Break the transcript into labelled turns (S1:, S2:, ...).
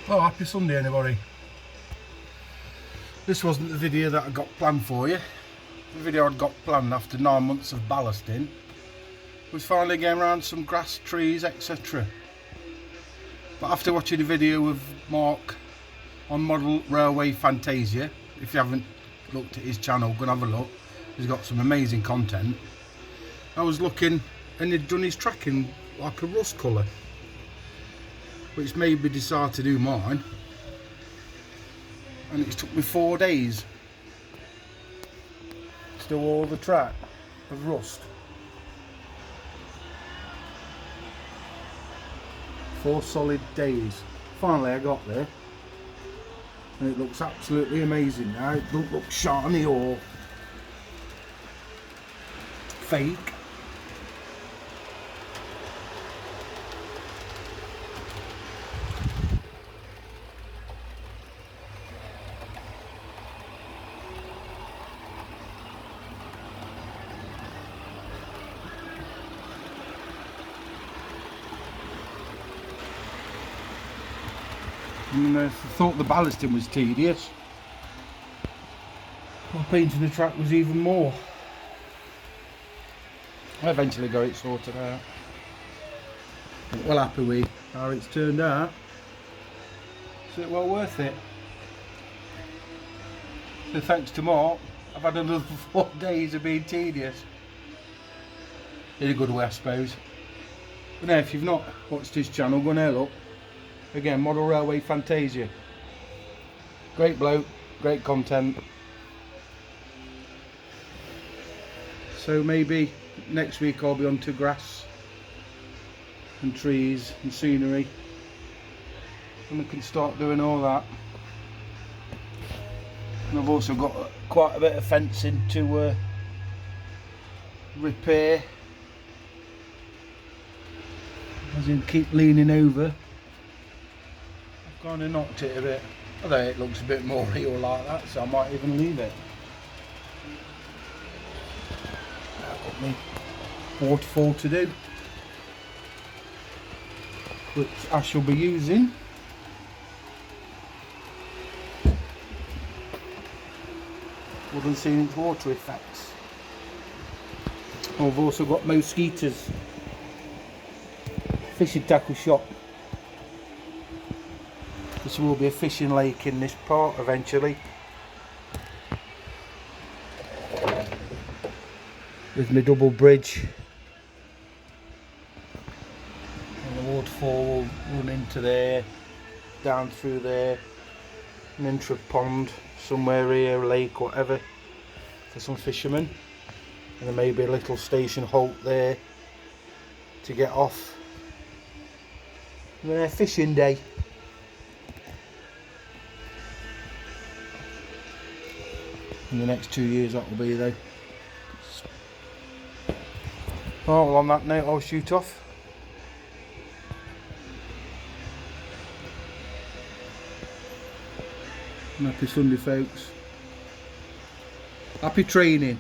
S1: Oh, happy Sunday everybody. This wasn't the video that I got planned for you. The video I'd got planned after 9 months of ballasting was finally getting around some grass, trees, etc. But after watching the video of Mark on Model Railway Fantasia, if you haven't looked at his channel, go and have a look. He's got some amazing content. I was looking and he'd done his tracking like a rust colour, which made me decide to do mine, and it took me 4 days to do all the track of rust. 4 solid days. Finally I got there and it looks absolutely amazing now. It don't look shiny or fake. And I thought the ballasting was tedious. Well, painting the track was even more. I eventually got it sorted out. Well happy with how it's turned out. So it's well worth it. So thanks to Mark, I've had another 4 days of being tedious. In a good way, I suppose. But now, if you've not watched his channel, go and have a look. Again, Model Railway Fantasia. Great bloke, great content. So maybe next week I'll be on to grass and trees and scenery, and we can start doing all that. And I've also got quite a bit of fencing to repair, as in keep leaning over. I've kind of knocked it a bit, although it looks a bit more real like that, so I might even leave it. I've got my waterfall to do, which I shall be using. Wooden Scenic water effects. I've also got mosquitoes. Fishing tackle shop. This will be a fishing lake in this part eventually. With my double bridge. And the waterfall will run into there, down through there, and into a pond somewhere here, a lake, whatever, for some fishermen. And there may be a little station halt there to get off. And then a fishing day. In the next 2 years that will be though. Oh, well, on that note I'll shoot off. And happy Sunday folks. Happy training.